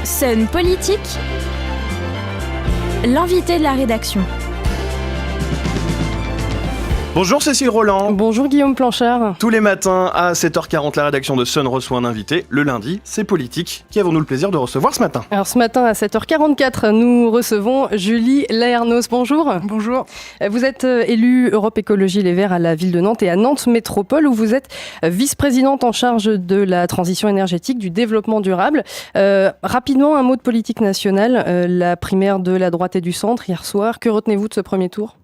Scène politique, l'invité de la rédaction. Bonjour Cécile Roland. Bonjour Guillaume Planchard. Tous les matins à 7h40, la rédaction de Sun reçoit un invité. Le lundi, c'est politique. Qui avons-nous le plaisir de recevoir ce matin ? Alors ce matin à 7h44, nous recevons Julie Laernos. Bonjour. Bonjour. Vous êtes élue Europe Écologie Les Verts à la ville de Nantes et à Nantes Métropole où vous êtes vice-présidente en charge de la transition énergétique, du développement durable. Rapidement, un mot de politique nationale, la primaire de la droite et du centre hier soir. Que retenez-vous de ce premier tour ?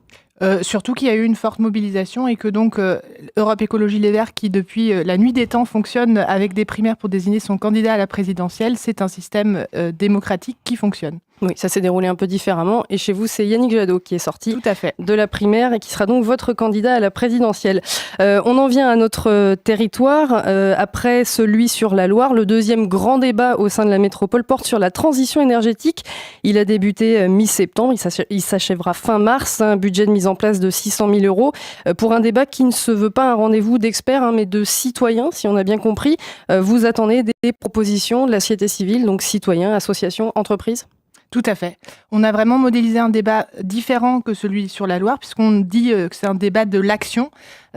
Surtout qu'il y a eu une forte mobilisation et que donc Europe Écologie Les Verts, qui depuis la nuit des temps fonctionne avec des primaires pour désigner son candidat à la présidentielle, c'est un système démocratique qui fonctionne. Oui, ça s'est déroulé un peu différemment. Et chez vous, c'est Yannick Jadot qui est sorti Tout à fait. de la primaire et qui sera donc votre candidat à la présidentielle. On en vient à notre territoire. Après celui sur la Loire, le deuxième grand débat au sein de la métropole porte sur la transition énergétique. Il a débuté mi-septembre, il s'achèvera fin mars. Un budget de mise en place de 600 000 euros pour un débat qui ne se veut pas un rendez-vous d'experts, mais de citoyens, si on a bien compris. Vous attendez des propositions de la société civile, donc citoyens, associations, entreprises ? Tout à fait. On a vraiment modélisé un débat différent que celui sur la Loire, puisqu'on dit que c'est un débat de l'action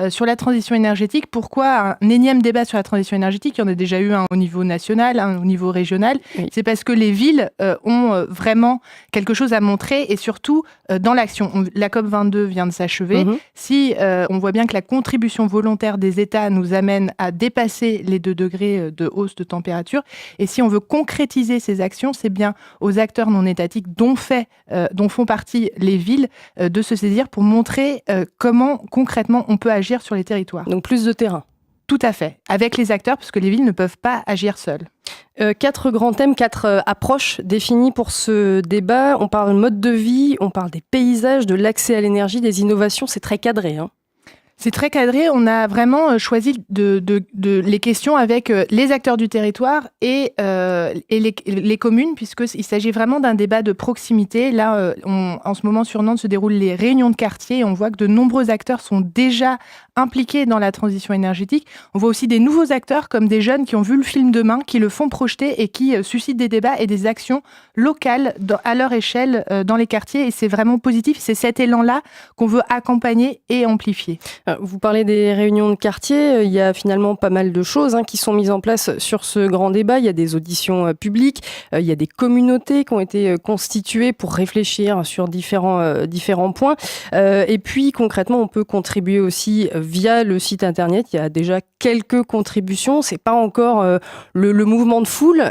sur la transition énergétique. Pourquoi un énième débat sur la transition énergétique ? Il y en a déjà eu un au niveau national, un au niveau régional. Oui. C'est parce que les villes ont vraiment quelque chose à montrer et surtout dans l'action. La COP22 vient de s'achever. Si on voit bien que la contribution volontaire des États nous amène à dépasser les 2 degrés de hausse de température, et si on veut concrétiser ces actions, c'est bien aux acteurs non étatiques dont font partie les villes de se saisir pour montrer comment concrètement on peut agir sur les territoires. Donc plus de terrain. Tout à fait, avec les acteurs, parce que les villes ne peuvent pas agir seules. 4 grands thèmes, 4 approches définies pour ce débat. On parle mode de vie, on parle des paysages, de l'accès à l'énergie, des innovations. C'est très cadré, hein. C'est très cadré. On a vraiment choisi de les questions avec les acteurs du territoire et les communes, puisqu'il s'agit vraiment d'un débat de proximité. Là, en ce moment, sur Nantes, se déroulent les réunions de quartier et on voit que de nombreux acteurs sont déjà impliqués dans la transition énergétique. On voit aussi des nouveaux acteurs, comme des jeunes qui ont vu le film Demain, qui le font projeter et qui suscitent des débats et des actions locales à leur échelle dans les quartiers. Et c'est vraiment positif. C'est cet élan-là qu'on veut accompagner et amplifier. Vous parlez des réunions de quartier, il y a finalement pas mal de choses qui sont mises en place sur ce grand débat. Il y a des auditions publiques, il y a des communautés qui ont été constituées pour réfléchir sur différents points. Et puis concrètement, on peut contribuer aussi via le site internet. Il y a déjà quelques contributions. C'est pas encore le mouvement de foule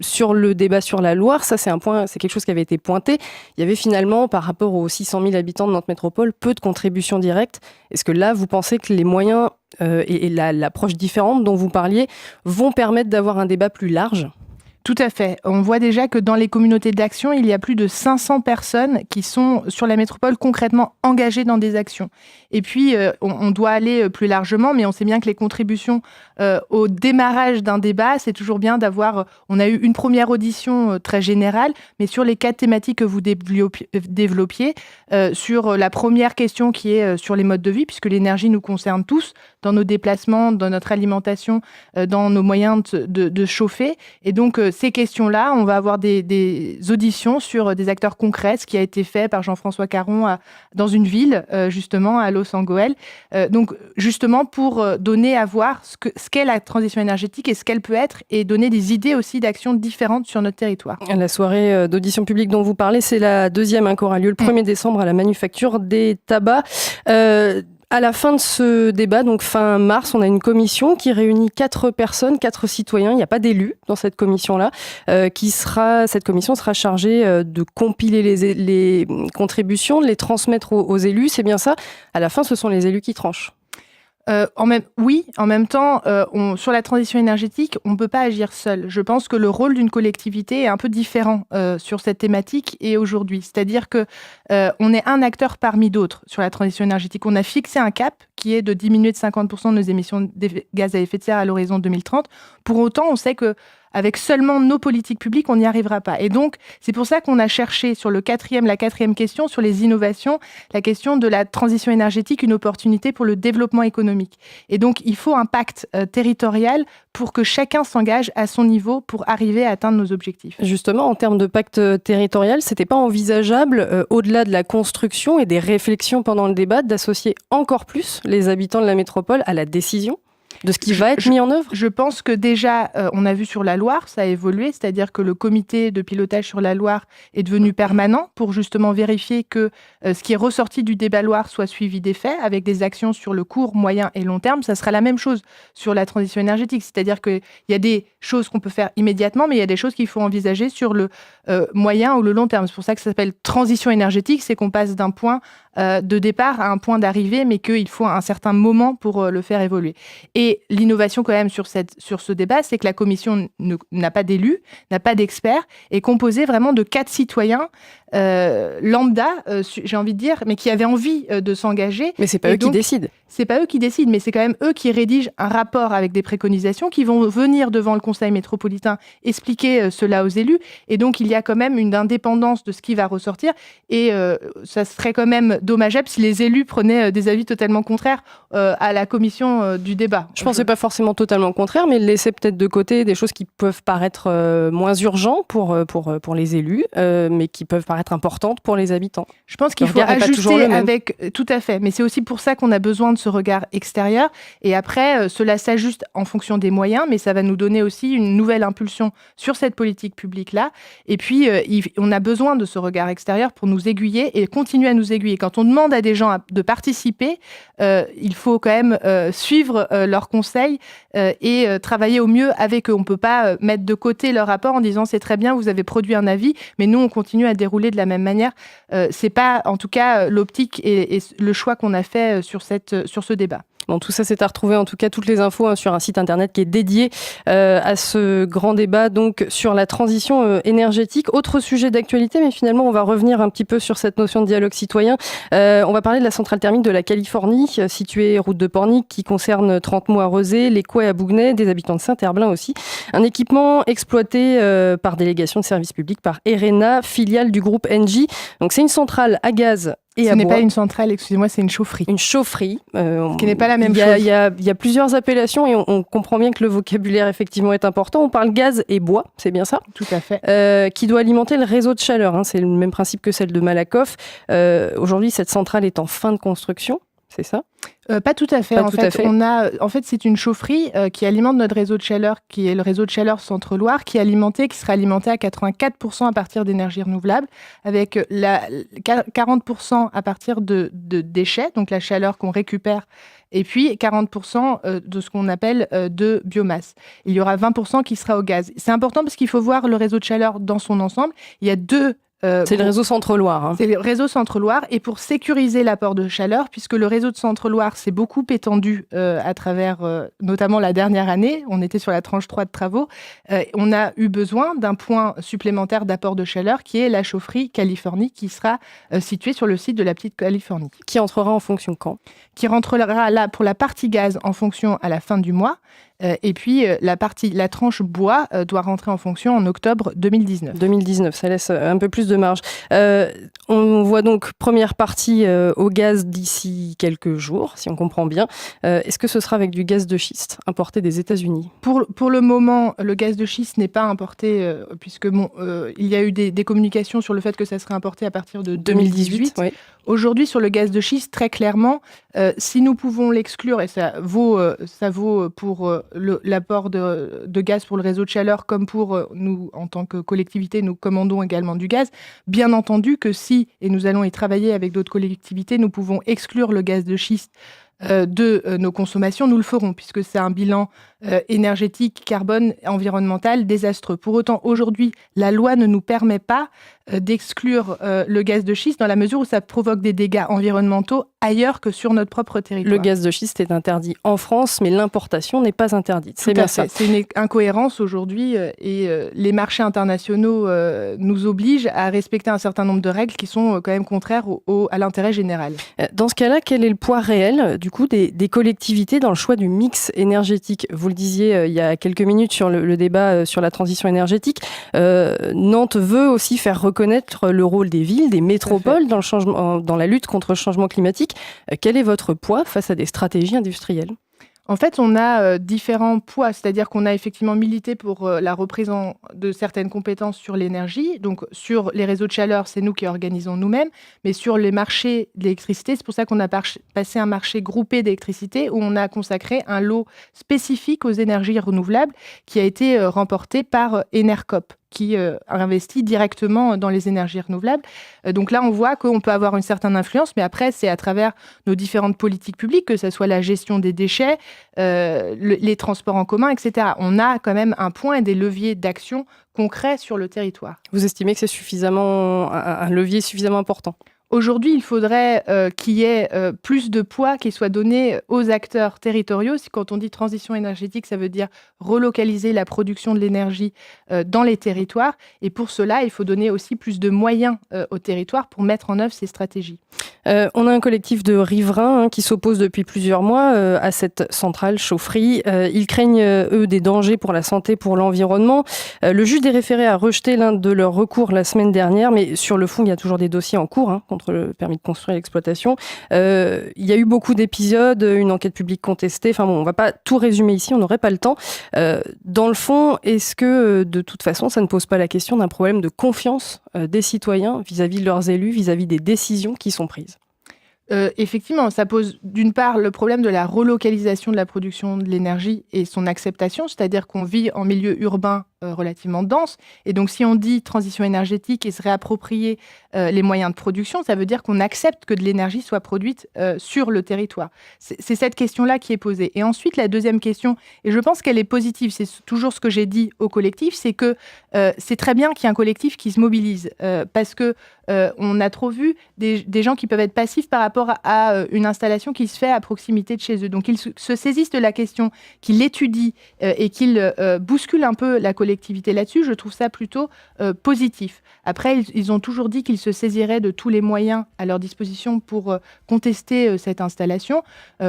sur le débat sur la Loire. Ça, c'est quelque chose qui avait été pointé. Il y avait finalement, par rapport aux 600 000 habitants de Nantes Métropole, peu de contributions directes. Est-ce que là, vous pensez que les moyens et l'approche différente dont vous parliez vont permettre d'avoir un débat plus large ? Tout à fait. On voit déjà que dans les communautés d'action, il y a plus de 500 personnes qui sont sur la métropole concrètement engagées dans des actions. Et puis, on doit aller plus largement, mais on sait bien que les contributions au démarrage d'un débat, c'est toujours bien d'avoir... On a eu une première audition très générale, mais sur les 4 thématiques que vous développiez, sur la première question qui est sur les modes de vie, puisque l'énergie nous concerne tous, dans nos déplacements, dans notre alimentation, dans nos moyens de chauffer. Et donc, ces questions-là, on va avoir des auditions sur des acteurs concrets, ce qui a été fait par Jean-François Caron dans une ville, justement, à Los-en-Gohelle. Donc, justement, pour donner à voir ce qu'est la transition énergétique et ce qu'elle peut être, et donner des idées aussi d'actions différentes sur notre territoire. La soirée d'audition publique dont vous parlez, c'est la deuxième qui aura lieu le 1er décembre à la Manufacture des Tabacs. À la fin de ce débat, donc fin mars, on a une commission qui réunit 4 personnes, 4 citoyens. Il n'y a pas d'élus dans cette commission-là. Cette commission sera chargée de compiler les contributions, de les transmettre aux élus. C'est bien ça. À la fin, ce sont les élus qui tranchent. En même temps, sur la transition énergétique, on ne peut pas agir seul. Je pense que le rôle d'une collectivité est un peu différent sur cette thématique et aujourd'hui. C'est-à-dire que on est un acteur parmi d'autres sur la transition énergétique. On a fixé un cap qui est de diminuer de 50% nos émissions de gaz à effet de serre à l'horizon 2030. Pour autant, on sait que avec seulement nos politiques publiques, on n'y arrivera pas. Et donc, c'est pour ça qu'on a cherché sur la quatrième question, sur les innovations, la question de la transition énergétique, une opportunité pour le développement économique. Et donc, il faut un pacte territorial pour que chacun s'engage à son niveau pour arriver à atteindre nos objectifs. Justement, en termes de pacte territorial, c'était pas envisageable, au-delà de la construction et des réflexions pendant le débat, d'associer encore plus les habitants de la métropole à la décision de ce qui va être mis en œuvre? Je pense que déjà, on a vu sur la Loire, ça a évolué, c'est-à-dire que le comité de pilotage sur la Loire est devenu permanent pour justement vérifier que ce qui est ressorti du débat Loire soit suivi des faits, avec des actions sur le court, moyen et long terme. Ça sera la même chose sur la transition énergétique, c'est-à-dire qu'il y a des choses qu'on peut faire immédiatement, mais il y a des choses qu'il faut envisager sur le moyen ou le long terme. C'est pour ça que ça s'appelle transition énergétique, c'est qu'on passe d'un point de départ à un point d'arrivée, mais qu'il faut un certain moment pour le faire évoluer. Et l'innovation quand même sur ce débat, c'est que la commission n'a pas d'élus, n'a pas d'experts, est composée vraiment de 4 citoyens lambda, j'ai envie de dire, mais qui avaient envie de s'engager. Mais c'est pas eux qui décident. C'est pas eux qui décident, mais c'est quand même eux qui rédigent un rapport avec des préconisations, qui vont venir devant le Conseil métropolitain expliquer cela aux élus. Et donc, il y a quand même une indépendance de ce qui va ressortir. Et ça serait quand même dommageable si les élus prenaient des avis totalement contraires à la commission du débat. Je pensais pas forcément totalement contraire, mais laisser peut-être de côté des choses qui peuvent paraître moins urgentes pour les élus, mais qui peuvent paraître importantes pour les habitants. Je pense qu'il faut ajuster avec... Tout à fait, mais c'est aussi pour ça qu'on a besoin de ce regard extérieur. Et après, cela s'ajuste en fonction des moyens, mais ça va nous donner aussi une nouvelle impulsion sur cette politique publique-là. Et puis, on a besoin de ce regard extérieur pour nous aiguiller et continuer à nous aiguiller. Quand on demande à des gens de participer, il faut quand même suivre leurs conseils et travailler au mieux avec eux. On ne peut pas mettre de côté leur rapport en disant « c'est très bien, vous avez produit un avis, mais nous, on continue à dérouler de la même manière ». C'est pas, en tout cas, l'optique et le choix qu'on a fait sur ce débat. Bon, tout ça, c'est à retrouver, en tout cas, toutes les infos sur un site internet qui est dédié à ce grand débat donc sur la transition énergétique. Autre sujet d'actualité, mais finalement, on va revenir un petit peu sur cette notion de dialogue citoyen. On va parler de la centrale thermique de la Californie, située route de Pornic, qui concerne Trente-Moix à Rezé, Les Couets à Bouguenais, des habitants de Saint-Herblain aussi. Un équipement exploité par délégation de service public par ERENA, filiale du groupe Engie. Donc, c'est une centrale à gaz. Ce n'est pas une centrale, excusez-moi, c'est une chaufferie. Une chaufferie. Qui n'est pas la même chose. Il y a plusieurs appellations et on comprend bien que le vocabulaire effectivement est important. On parle gaz et bois, c'est bien ça? Tout à fait. Qui doit alimenter le réseau de chaleur. C'est le même principe que celle de Malakoff. Aujourd'hui, cette centrale est en fin de construction, c'est ça? Pas tout à fait. En fait, c'est une chaufferie qui alimente notre réseau de chaleur, qui est le réseau de chaleur Centre-Loire, qui sera alimenté à 84% à partir d'énergie renouvelable, avec 40% à partir de déchets, donc la chaleur qu'on récupère, et puis 40% de ce qu'on appelle de biomasse. Il y aura 20% qui sera au gaz. C'est important parce qu'il faut voir le réseau de chaleur dans son ensemble. Il y a deux... c'est le réseau Centre-Loire. C'est le réseau Centre-Loire. Et pour sécuriser l'apport de chaleur, puisque le réseau de Centre-Loire s'est beaucoup étendu à travers notamment la dernière année, on était sur la tranche 3 de travaux, on a eu besoin d'un point supplémentaire d'apport de chaleur qui est la chaufferie Californie qui sera située sur le site de la Petite Californie. Qui entrera en fonction quand? Qui rentrera là pour la partie gaz en fonction à la fin du mois. Et puis, la tranche bois doit rentrer en fonction en octobre 2019. 2019, ça laisse un peu plus de marge. On voit donc première partie au gaz d'ici quelques jours, si on comprend bien. Est-ce que ce sera avec du gaz de schiste importé des États-Unis? Pour le moment, le gaz de schiste n'est pas importé, puisque il y a eu des communications sur le fait que ça serait importé à partir de 2018. Oui. Aujourd'hui, sur le gaz de schiste, très clairement, si nous pouvons l'exclure, et ça vaut pour l'apport de gaz pour le réseau de chaleur, comme pour nous, en tant que collectivité, nous commandons également du gaz. Bien entendu que si, et nous allons y travailler avec d'autres collectivités, nous pouvons exclure le gaz de schiste de nos consommations, nous le ferons, puisque c'est un bilan énergétique, carbone, environnemental désastreux. Pour autant, aujourd'hui, la loi ne nous permet pas d'exclure le gaz de schiste dans la mesure où ça provoque des dégâts environnementaux ailleurs que sur notre propre territoire. Le gaz de schiste est interdit en France, mais l'importation n'est pas interdite. C'est bien ça. C'est une incohérence aujourd'hui et les marchés internationaux nous obligent à respecter un certain nombre de règles qui sont quand même contraires à l'intérêt général. Dans ce cas-là, quel est le poids réel du du coup des collectivités dans le choix du mix énergétique. Vous le disiez il y a quelques minutes sur le débat sur la transition énergétique. Nantes veut aussi faire reconnaître le rôle des villes, des métropoles dans la lutte contre le changement climatique. Quel est votre poids face à des stratégies industrielles ? En fait, on a différents poids, c'est-à-dire qu'on a effectivement milité pour la reprise de certaines compétences sur l'énergie. Donc, sur les réseaux de chaleur, c'est nous qui organisons nous-mêmes. Mais sur les marchés d'électricité, c'est pour ça qu'on a passé un marché groupé d'électricité où on a consacré un lot spécifique aux énergies renouvelables qui a été remporté par Enercop, qui investit directement dans les énergies renouvelables. Donc là, on voit qu'on peut avoir une certaine influence, mais après, c'est à travers nos différentes politiques publiques, que ce soit la gestion des déchets, les transports en commun, etc. On a quand même un point et des leviers d'action concrets sur le territoire. Vous estimez que c'est un levier suffisamment important ? Aujourd'hui, il faudrait qu'il y ait plus de poids qui soit donné aux acteurs territoriaux. Quand on dit transition énergétique, ça veut dire relocaliser la production de l'énergie dans les territoires. Et pour cela, il faut donner aussi plus de moyens aux territoires pour mettre en œuvre ces stratégies. On a un collectif de riverains qui s'oppose depuis plusieurs mois à cette centrale chaufferie. Ils craignent, eux, des dangers pour la santé, pour l'environnement. Le juge des référés a rejeté l'un de leurs recours la semaine dernière, mais sur le fond, il y a toujours des dossiers en cours contre le permis de construire et l'exploitation. Il y a eu beaucoup d'épisodes, une enquête publique contestée. Enfin bon, on ne va pas tout résumer ici, on n'aurait pas le temps. Dans le fond, est-ce que, de toute façon, ça ne pose pas la question d'un problème de confiance des citoyens vis-à-vis de leurs élus, vis-à-vis des décisions qui sont prises ? Effectivement, ça pose d'une part le problème de la relocalisation de la production de l'énergie et son acceptation, c'est-à-dire qu'on vit en milieu urbain relativement dense. Et donc, si on dit transition énergétique et se réapproprier les moyens de production, ça veut dire qu'on accepte que de l'énergie soit produite sur le territoire. C'est cette question-là qui est posée. Et ensuite, la deuxième question, et je pense qu'elle est positive, c'est toujours ce que j'ai dit au collectif, c'est que c'est très bien qu'il y ait un collectif qui se mobilise parce que on a trop vu des gens qui peuvent être passifs par rapport à une installation qui se fait à proximité de chez eux. Donc, ils se saisissent de la question, qu'ils l'étudient et qu'ils bousculent un peu la collectivité là-dessus. Je trouve ça plutôt positif. Après, ils ont toujours dit qu'ils se saisiraient de tous les moyens à leur disposition pour contester cette installation.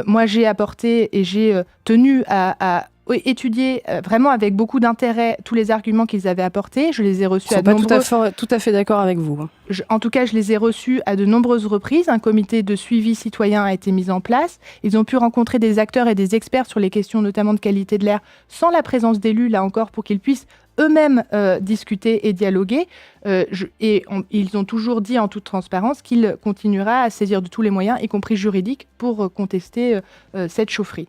Moi, j'ai apporté et j'ai tenu à étudier vraiment avec beaucoup d'intérêt tous les arguments qu'ils avaient apportés. Je les ai reçus à de nombreuses... Je ne suis pas tout à fait d'accord avec vous. En tout cas, je les ai reçus à de nombreuses reprises. Un comité de suivi citoyen a été mis en place. Ils ont pu rencontrer des acteurs et des experts sur les questions notamment de qualité de l'air, sans la présence d'élus, là encore, pour qu'ils puissent eux-mêmes discuter et dialoguer. Ils ont toujours dit en toute transparence qu'il continuera à saisir de tous les moyens, y compris juridiques, pour contester cette chaufferie.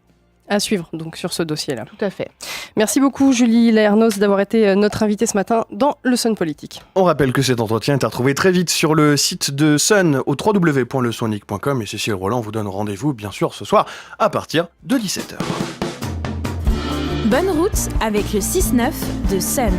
À suivre, donc, sur ce dossier-là. Tout à fait. Merci beaucoup, Julie Laernos, d'avoir été notre invitée ce matin dans le Sun Politique. On rappelle que cet entretien est à retrouver très vite sur le site de Sun au www.lesonic.com et Cécile Roland vous donne rendez-vous, bien sûr, ce soir à partir de 17h. Bonne route avec le 6-9 de Sun.